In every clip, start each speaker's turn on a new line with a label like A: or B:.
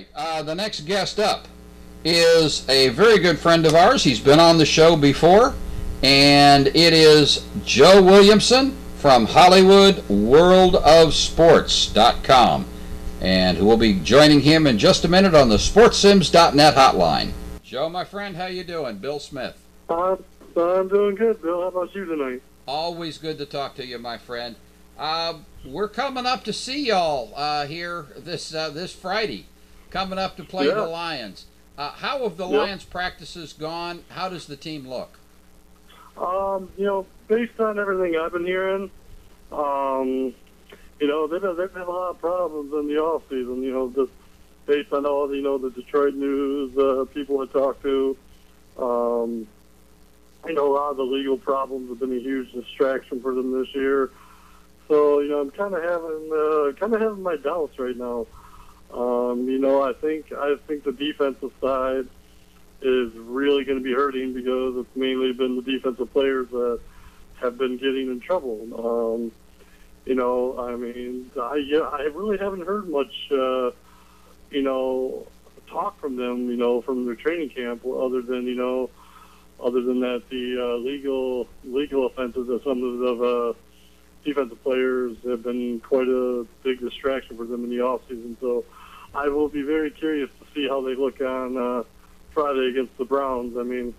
A: right. The next guest up is a very good friend of ours. He's been on the show before, and it is Joe Williamson from HollywoodWorldOfSports.com, and who will be joining him in just a minute on the SportsSims.net hotline. Joe, my friend, how you doing? Bill Smith.
B: I'm doing good, Bill. How about you tonight?
A: Always good to talk to you, my friend. We're coming up to see y'all here this Friday. Coming up to play the Lions. How have the Lions practices gone? How does the team look?
B: Based on everything I've been hearing, they've had a lot of problems in the off season. Just based on all the Detroit news, people I talked to. A lot of the legal problems have been a huge distraction for them this year. So, I'm kind of having my doubts right now. I think the defensive side is really going to be hurting because it's mainly been the defensive players that have been getting in trouble. I really haven't heard much, talk from them, from their training camp, other than that the legal offenses of some of the defensive players have been quite a big distraction for them in the offseason. So I will be very curious to see how they look on Friday against the Browns. I mean,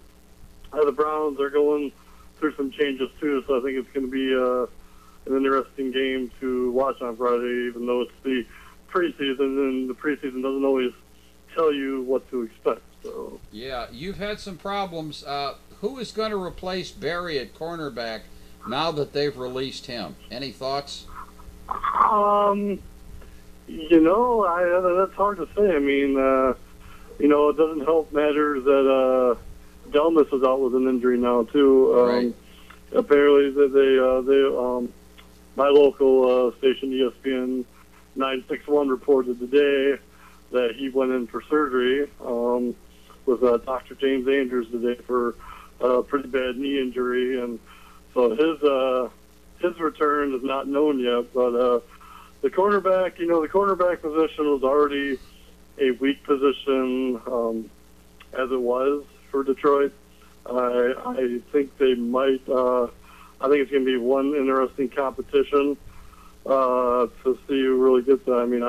B: the Browns are going through some changes too, so I think it's going to be an interesting game to watch on Friday, even though it's the preseason, and the preseason doesn't always tell you what to expect. So
A: yeah, you've had some problems. Who is going to replace Barry at cornerback now that they've released him? Any thoughts?
B: That's hard to say. I mean, it doesn't help matters that Delmas is out with an injury now too.
A: Right.
B: Apparently, my local station, ESPN 961, reported today that he went in for surgery with Dr. James Andrews today for a pretty bad knee injury, and so his return is not known yet. But the cornerback position was already a weak position as it was for Detroit. I think they might. I think it's going to be one interesting competition to see who really gets it. I mean,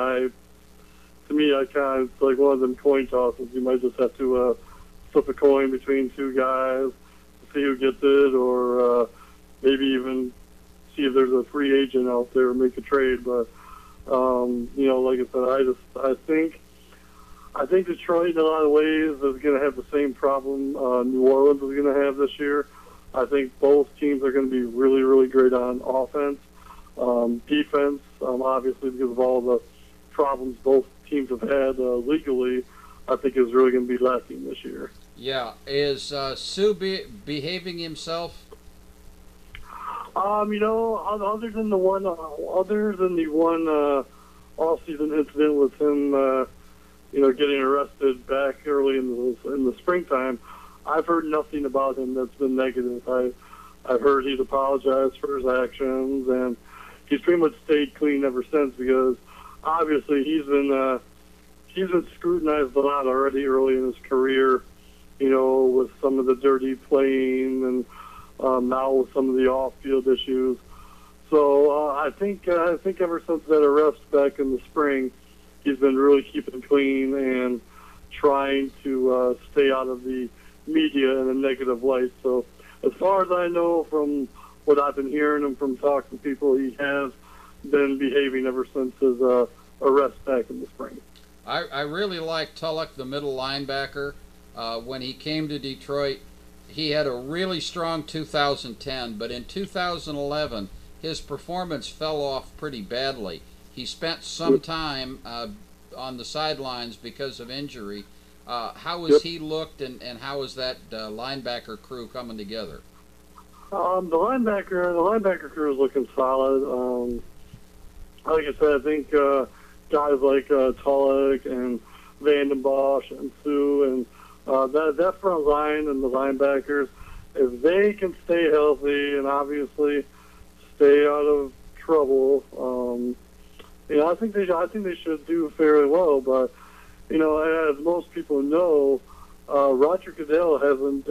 B: to me, it's like one of them coin tosses. You might just have to flip a coin between two guys to see who gets it, or maybe even see if there's a free agent out there and make a trade. But like I said, I think Detroit, in a lot of ways, is going to have the same problem New Orleans is going to have this year. I think both teams are going to be really, really great on offense. Defense, obviously, because of all the problems both teams have had legally, I think is really going to be lacking this year.
A: Yeah. Is Sue behaving himself?
B: Other than the one off-season incident with him, getting arrested back early in the springtime, I've heard nothing about him that's been negative. I've heard he's apologized for his actions, and he's pretty much stayed clean ever since, because obviously he's been scrutinized a lot already early in his career, with some of the dirty playing and now with some of the off-field issues. So I think ever since that arrest back in the spring, he's been really keeping clean and trying to stay out of the media in a negative light. So as far as I know, from what I've been hearing and from talking to people, he has been behaving ever since his arrest back in the spring.
A: I really like Tulloch, the middle linebacker. When he came to Detroit, he had a really strong 2010, but in 2011, his performance fell off pretty badly. He spent some time on the sidelines because of injury. How has he looked, and how is that linebacker crew coming together?
B: The linebacker crew is looking solid. Like I said, I think guys like Tulloch and Vanden Bosch and Sue and that front line and the linebackers, if they can stay healthy and obviously stay out of trouble, I think they should do fairly well. But as most people know, Roger Goodell hasn't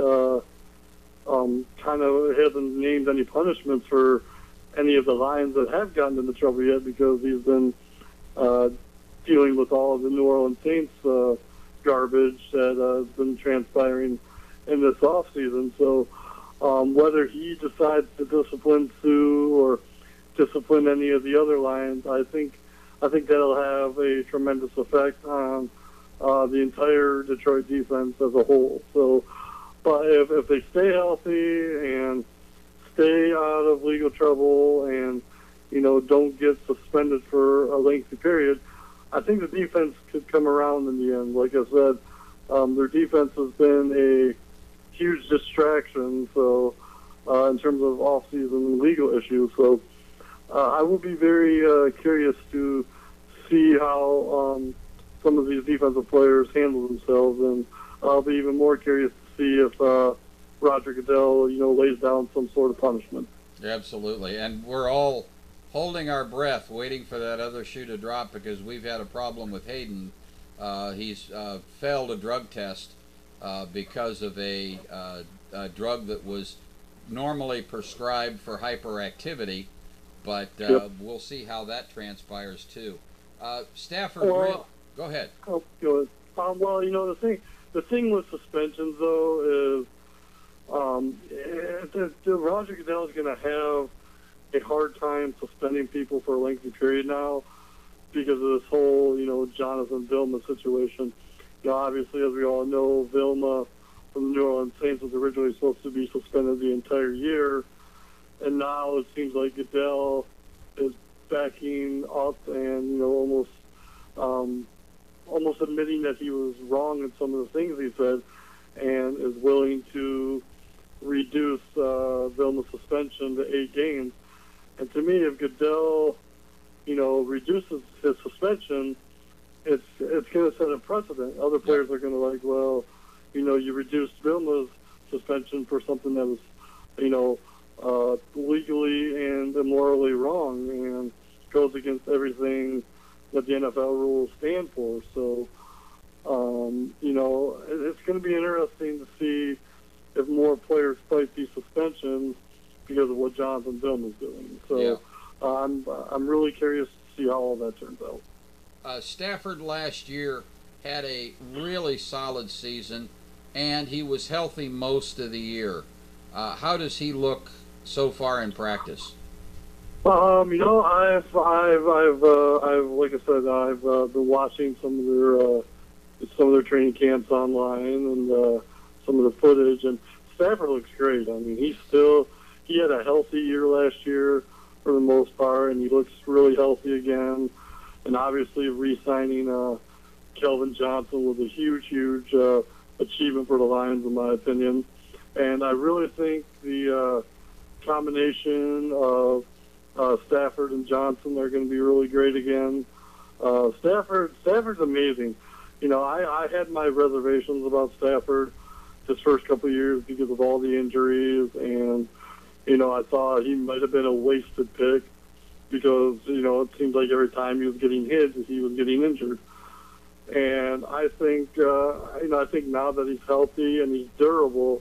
B: named any punishments for any of the Lions that have gotten into trouble yet, because he's been dealing with all of the New Orleans Saints garbage that has been transpiring in this offseason. So whether he decides to discipline Sue or discipline any of the other Lions, I think that'll have a tremendous effect on the entire Detroit defense as a whole. So, but if they stay healthy and stay out of legal trouble and, don't get suspended for a lengthy period, I think the defense could come around in the end. Like I said, their defense has been a huge distraction. So, in terms of off-season legal issues, so I will be very curious to see how some of these defensive players handle themselves, and I'll be even more curious to see if Roger Goodell, lays down some sort of punishment.
A: Absolutely, and we're all holding our breath, waiting for that other shoe to drop, because we've had a problem with Hayden. He's failed a drug test because of a drug that was normally prescribed for hyperactivity, but we'll see how that transpires too. Stafford, go ahead.
B: Oh, good. Well, the thing with suspensions though is Roger Goodell is going to have a hard time suspending people for a lengthy period now because of this whole, Jonathan Vilma situation. Obviously, as we all know, Vilma from the New Orleans Saints was originally supposed to be suspended the entire year, and now it seems like Goodell is backing up and almost admitting that he was wrong in some of the things he said, and is willing to reduce Vilma's suspension to 8 games. And to me, if Goodell, reduces his suspension, it's going to set a precedent. Other players are going to like, well, you reduced Vilma's suspension for something that was, legally and immorally wrong and goes against everything that the NFL rules stand for. So, it's going to be interesting to see if more players fight these suspensions because of what Jonathan Vilma is doing. So, I'm really curious to see how all that turns out.
A: Stafford last year had a really solid season, and he was healthy most of the year. How does he look so far in practice?
B: I've like I said, I've been watching some of their training camps online and some of the footage, and Stafford looks great. I mean, he had a healthy year last year for the most part, and he looks really healthy again. And obviously, re-signing Kelvin Johnson was a huge achievement for the Lions, in my opinion. And I really think the combination of Stafford and Johnson are going to be really great again. Stafford's amazing. I had my reservations about Stafford his first couple of years because of all the injuries, and I thought he might have been a wasted pick because it seemed like every time he was getting hit, he was getting injured. And I think I think now that he's healthy and he's durable,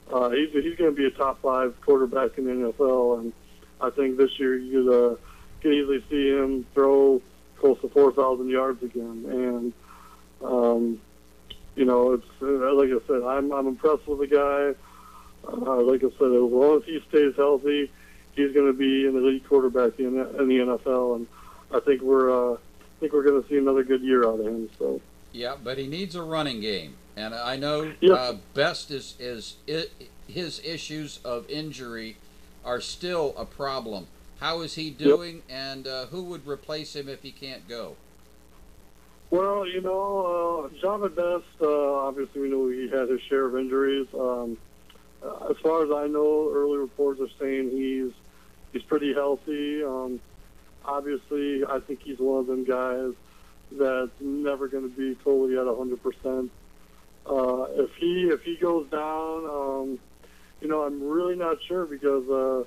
B: he's going to be a top 5 quarterback in the NFL, and I think this year you could easily see him throw close to 4,000 yards again. And it's like I said, I'm impressed with the guy. Like I said, as long as he stays healthy, he's going to be an elite quarterback in the NFL, and I think we're going to see another good year out of him. So.
A: Yeah, but he needs a running game, and I know Best is his issues of injury are still a problem. How is he doing, and who would replace him if he can't go?
B: Well, Jahvid Best, obviously we know he had his share of injuries. As far as I know, early reports are saying he's pretty healthy. Obviously, I think he's one of them guys that's never going to be totally at 100%. If he goes down, I'm really not sure because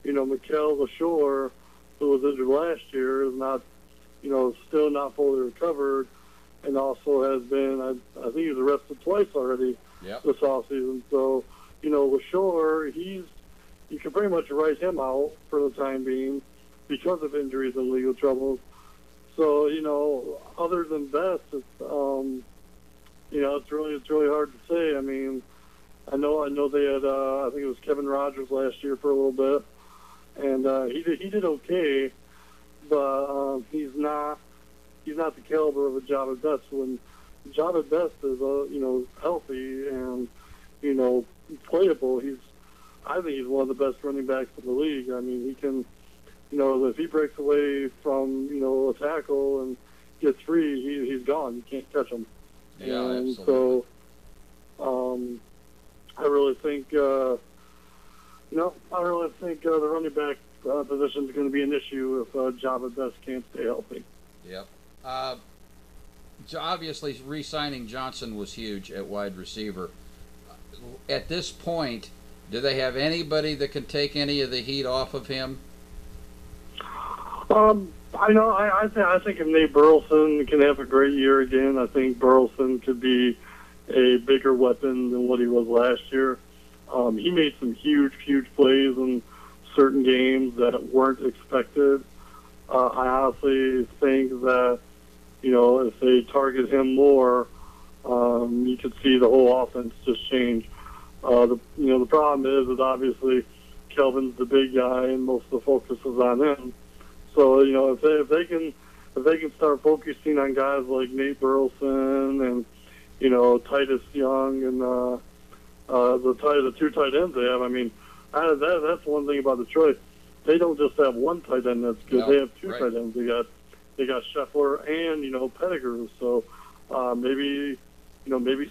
B: Mikel Lashore, who was injured last year, is not, still not fully recovered, and also has been, I think he was arrested twice already
A: Yep.
B: this offseason. So, LaShore, you can pretty much write him out for the time being because of injuries and legal troubles. So, other than Best, it's really hard to say. I mean, I know they had, I think it was Kevin Rogers last year for a little bit, and he did okay, but he's not the caliber of a Jahvid Best. When Jahvid Best is healthy and playable, I think he's one of the best running backs in the league. I mean, he can, if he breaks away from a tackle and gets free, he's gone. You can't catch him.
A: Yeah,
B: and
A: absolutely.
B: so, I really think, the running back position is going to be an issue if Jahvid Best can't stay healthy.
A: Yep. Obviously, re-signing Johnson was huge at wide receiver. At this point, do they have anybody that can take any of the heat off of him?
B: I think if Nate Burleson can have a great year again, I think Burleson could be a bigger weapon than what he was last year. He made some huge plays in certain games that weren't expected. I honestly think that, if they target him more, you could see the whole offense just change. The problem is obviously Kelvin's the big guy and most of the focus is on him. So, if they can start focusing on guys like Nate Burleson and, Titus Young and the two tight ends they have, I mean, that's one thing about Detroit. They don't just have one tight end that's good.
A: No,
B: they have two
A: right.
B: tight ends. They got Scheffler and Pettigrew. So maybe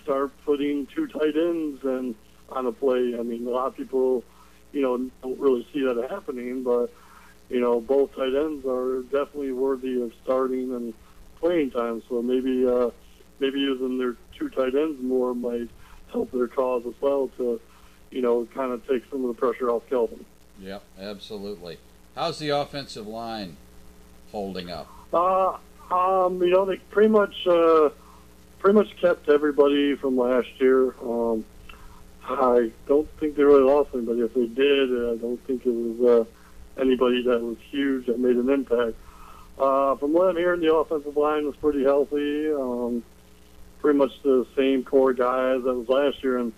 B: start putting two tight ends and on a play. I mean, a lot of people don't really see that happening, but both tight ends are definitely worthy of starting and playing time. So maybe using their two tight ends more might help their cause as well to kind of take some of the pressure off Kelvin.
A: Yep, absolutely. How's the offensive line holding up?
B: They pretty much kept everybody from last year. I don't think they really lost anybody. If they did, I don't think it was anybody that was huge that made an impact. From what I'm hearing, the offensive line was pretty healthy. Pretty much the same core guys that was last year, and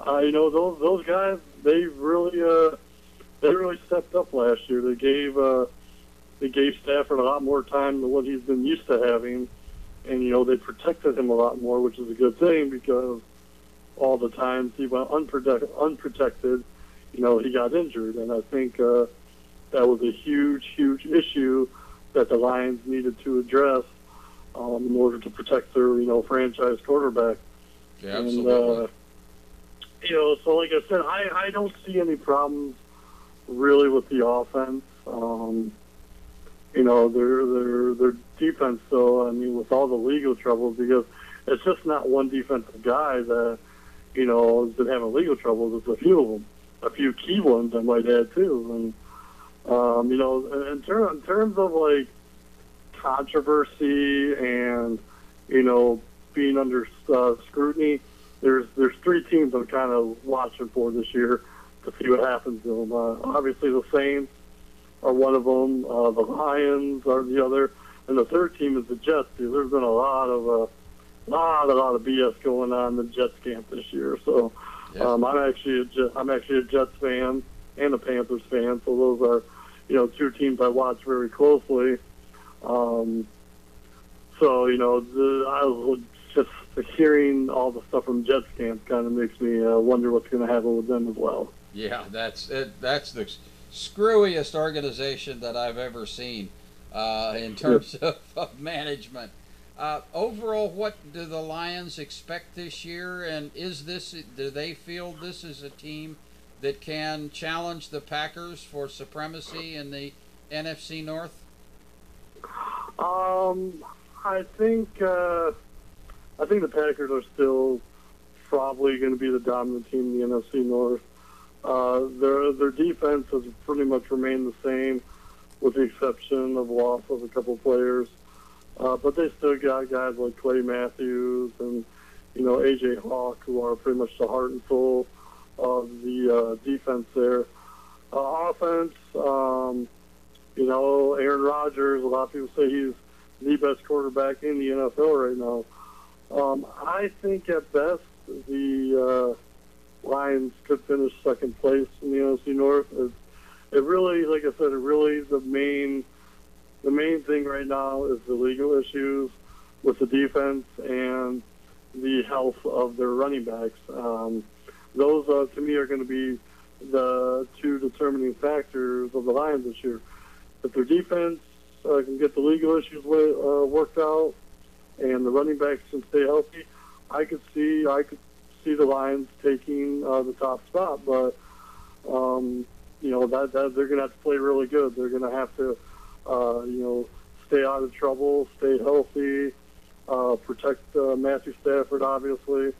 B: those guys they really stepped up last year. They gave Stafford a lot more time than what he's been used to having, and they protected him a lot more, which is a good thing because all the times he went unprotected, he got injured, and I think that was a huge issue that the Lions needed to address in order to protect their franchise quarterback.
A: Yeah, absolutely.
B: And so like I said, I don't see any problems really with the offense. Their defense, though, I mean, with all the legal troubles, because it's just not one defensive guy that, has been having legal troubles. It's a few of them, a few key ones, I might add, too. And, in terms of, like, controversy and, being under scrutiny, there's three teams I'm kind of watching for this year to see what happens to them. Obviously, the Saints are one of them. The Lions are the other, and the third team is the Jets. There's been a lot of BS going on in the Jets camp this year. So
A: Yeah.
B: I'm actually a Jets fan and a Panthers fan. So those are two teams I watch very closely. I was just hearing all the stuff from Jets camp kind of makes me wonder what's going to happen with them as well.
A: Yeah, that's it. That's the screwiest organization that I've ever seen in terms of management. Overall, what do the Lions expect this year? And do they feel this is a team that can challenge the Packers for supremacy in the NFC North?
B: I think the Packers are still probably going to be the dominant team in the NFC North. Their defense has pretty much remained the same, with the exception of loss of a couple players. But they still got guys like Clay Matthews and, A.J. Hawk, who are pretty much the heart and soul of the defense there. Offense, Aaron Rodgers, a lot of people say he's the best quarterback in the NFL right now. I think at best the Lions could finish second place in the NFC North. It really, like I said, the main thing right now is the legal issues with the defense and the health of their running backs. Those, to me, are going to be the two determining factors of the Lions this year. If their defense can get the legal issues worked out and the running backs can stay healthy, I could see the Lions taking the top spot. But that they're going to have to play really good. They're going to have to stay out of trouble, stay healthy, protect Matthew Stafford, obviously,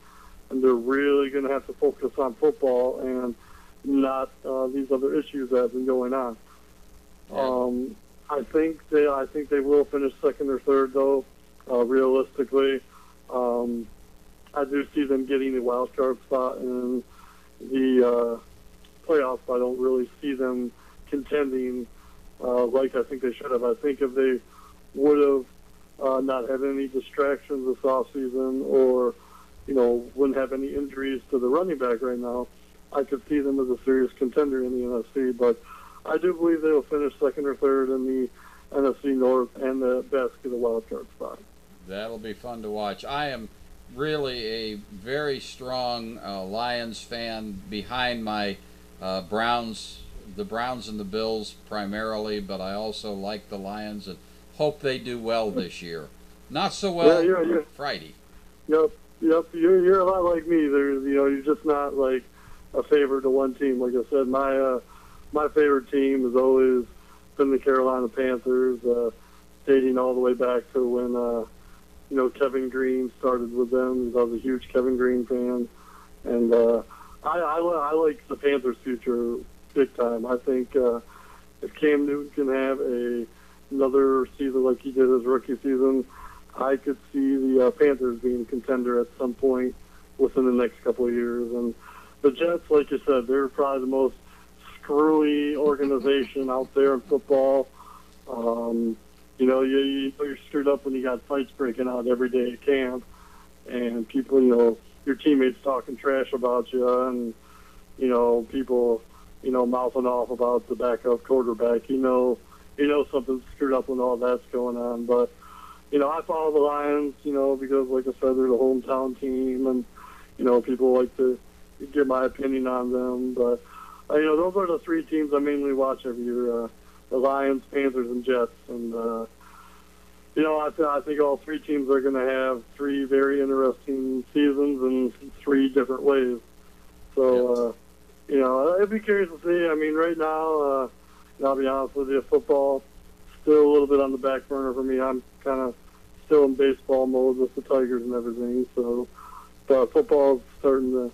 B: and they're really going to have to focus on football and not these other issues that have been going on. I think they will finish second or third, though. Realistically, I do see them getting a wild card spot in the playoffs. I don't really see them contending like I think they should have. I think if they would have not had any distractions this offseason or, wouldn't have any injuries to the running back right now, I could see them as a serious contender in the NFC. But I do believe they will finish second or third in the NFC North and the best get a wild card spot.
A: That'll be fun to watch. I am really a very strong Lions fan behind my Browns, the Browns and the Bills primarily, but I also like the Lions and hope they do well this year. Not so well Friday.
B: Yep. You're a lot like me. You're just not like a favorite to one team. Like I said, my favorite team has always been the Carolina Panthers, dating all the way back to when Kevin Green started with them. I was a huge Kevin Green fan, and I like the Panthers' future big time. I think if Cam Newton can have another season like he did his rookie season, I could see the Panthers being a contender at some point within the next couple of years. And the Jets, like you said, they're probably the most screwy organization out there in football. You're screwed up when you got fights breaking out every day at camp, and people, your teammates talking trash about you, and people, mouthing off about the backup quarterback. Something's screwed up when all that's going on. But I follow the Lions, because like I said, they're the hometown team, and people like to get my opinion on them. But those are the three teams I mainly watch every year: the Lions, Panthers, and Jets. And I think all three teams are going to have three very interesting seasons in three different ways. So I'd be curious to see. I mean, right now, I'll be honest with you, football still a little bit on the back burner for me. I'm kind of still in baseball mode with the Tigers and everything. So, but football is starting to,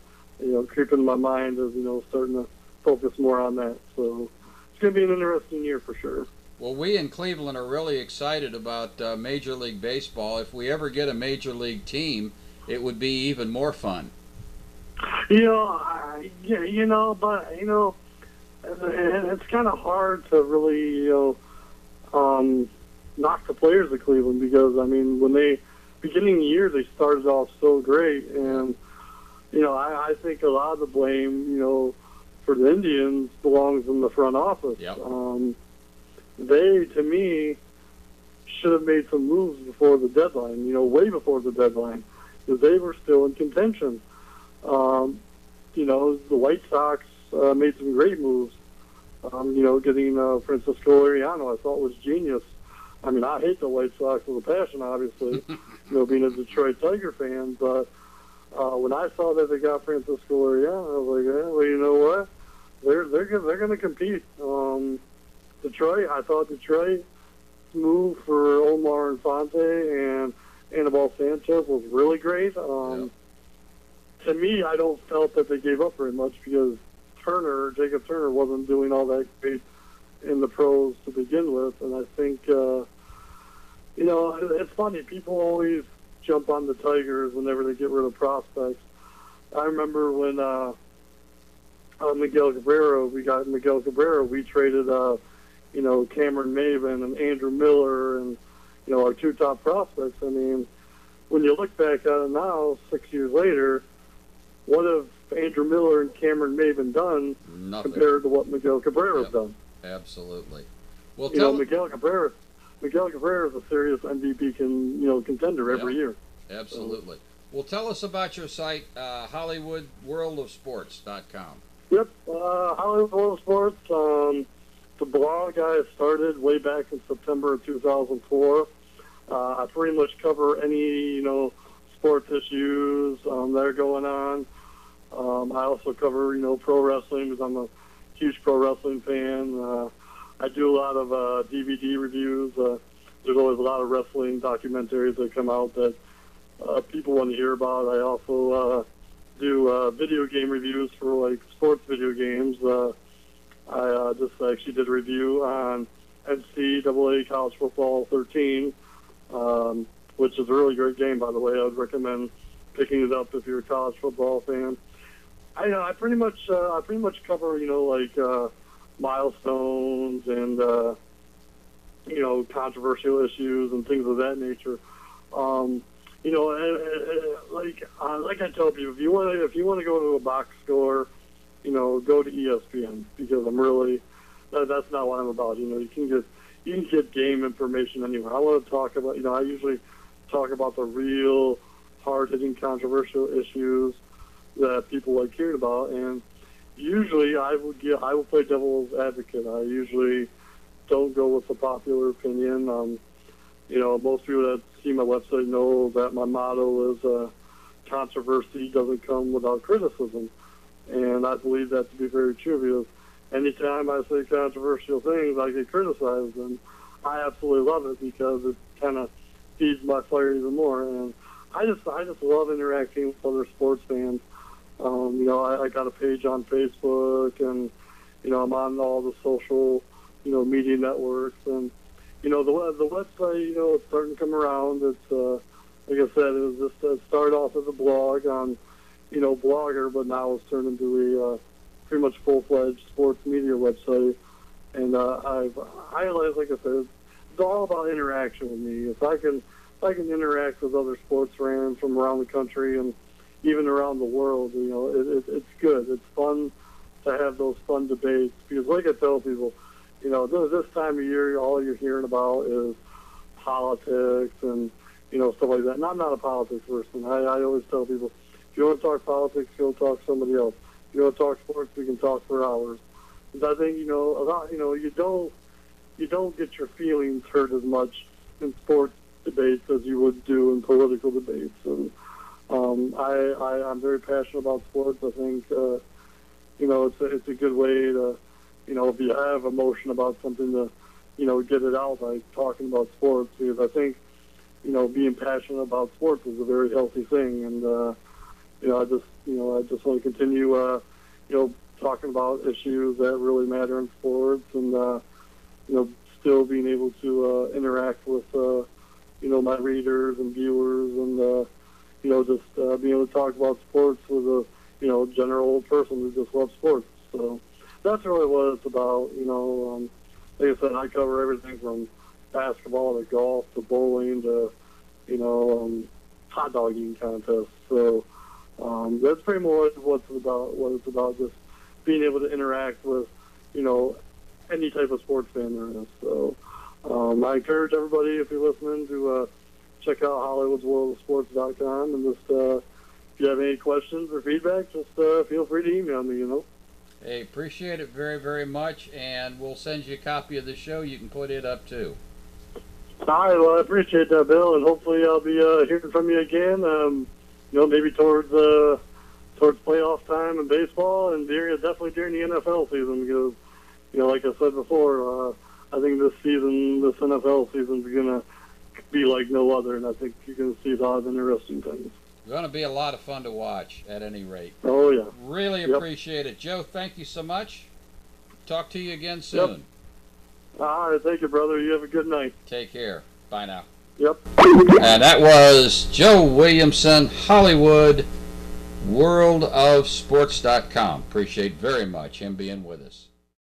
B: creep into my mind as, starting to focus more on that. So it's going to be an interesting year for sure.
A: Well, we in Cleveland are really excited about Major League Baseball. If we ever get a Major League team, it would be even more fun.
B: It's kind of hard to really, knock the players of Cleveland because, when beginning of the year, they started off so great. And, I think a lot of the blame, for the Indians belongs in the front office.
A: Yep.
B: They, to me, should have made some moves before the deadline, way before the deadline, because they were still in contention. The White Sox made some great moves. Getting Francisco Liriano, I thought was genius. I hate the White Sox with a passion, obviously, being a Detroit Tiger fan. But when I saw that they got Francisco Liriano, I was like, well, you know what? They're going to compete. I thought Detroit's move for Omar Infante and Anibal Sanchez was really great. To me, I don't felt that they gave up very much because Jacob Turner wasn't doing all that great in the pros to begin with, and I think You know, it's funny. People always jump on the Tigers whenever they get rid of prospects. I remember when Miguel Cabrera, we traded, you know, Cameron Maven and Andrew Miller and, you know, our two top prospects. I mean, when you look back at it now, 6 years later, what have Andrew Miller and Cameron Maven done
A: Nothing.
B: compared to what Miguel Cabrera's done?
A: Absolutely. Well,
B: You know, Miguel Cabrera is a serious MVP contender every year.
A: absolutely. Well, tell us about your site, HollywoodWorldOfSports.com.
B: Yep, Hollywood World of Sports. The blog I started way back in September of 2004. I pretty much cover any, you know, sports issues that are going on. I also cover, you know, pro wrestling because I'm a huge pro wrestling fan. I do a lot of DVD reviews. There's always a lot of wrestling documentaries that come out that people want to hear about. I also do video game reviews for like sports video games. I just actually did a review on NCAA College Football 13, which is a really great game, by the way. I would recommend picking it up if you're a college football fan. I pretty much cover, you know, like milestones and you know, controversial issues and things of that nature. You know, like I tell people, if you want to go to a box score, you know, go to ESPN because that's not what I'm about. You know, you can get game information anywhere. I want to talk about, you know, I usually talk about the real hard-hitting controversial issues that people like hearing about, and usually I will play devil's advocate. I usually don't go with the popular opinion. You know, most people that see my website know that my motto is controversy doesn't come without criticism, and I believe that to be very true because anytime I say controversial things, I get criticized, and I absolutely love it because it kind of feeds my fire even more. And I just love interacting with other sports fans. You know, I got a page on Facebook, and you know, I'm on all the social, you know, media networks, and you know, the website, you know, it's starting to come around. It's like I said, it started off as a blog on, you know, Blogger, but now it's turned into a pretty much full-fledged sports media website. And I like I said, it's all about interaction with me. If I can interact with other sports fans from around the country and even around the world, you know, it's good. It's fun to have those fun debates because, like I tell people, you know, this time of year, all you're hearing about is politics and, you know, stuff like that. And I'm not a politics person. I always tell people, if you want to talk politics, go talk to somebody else. If you want to talk sports, we can talk for hours. Because I think, you know, you don't get your feelings hurt as much in sports debates as you would do in political debates. And I'm very passionate about sports. I think, you know, it's a good way to, you know, if you have emotion about something, to, you know, get it out by talking about sports, because I think, you know, being passionate about sports is a very healthy thing. And, you know, I just want to continue, you know, talking about issues that really matter in sports and, you know, still being able to interact with, you know, my readers and viewers and, you know, just being able to talk about sports with a, you know, general person who just loves sports. So that's really what it's about. You know, like I said, I cover everything from basketball to golf to bowling to, you know, hot dog eating contests. So that's pretty much what it's about, just being able to interact with, you know, any type of sports fan there is. So I encourage everybody, if you're listening, to check out HollywoodWorldOfSports.com, and just if you have any questions or feedback, just feel free to email me, you know.
A: Hey, appreciate it very, very much, and we'll send you a copy of the show. You can put it up too.
B: All right, well, I appreciate that, Bill, and hopefully I'll be hearing from you again. You know, maybe towards playoff time in baseball, and definitely during the NFL season, because, you know, like I said before, I think this NFL season is gonna be like no other, and I think you're gonna see a lot of interesting things.
A: It's going to be a lot of fun to watch, at any rate.
B: Oh, yeah.
A: Really appreciate it. Joe, thank you so much. Talk to you again soon.
B: Yep. All right, thank you, brother. You have a good night.
A: Take care. Bye now.
B: Yep.
A: And that was Joe Williamson, Hollywood, worldofsports.com. Appreciate very much him being with us.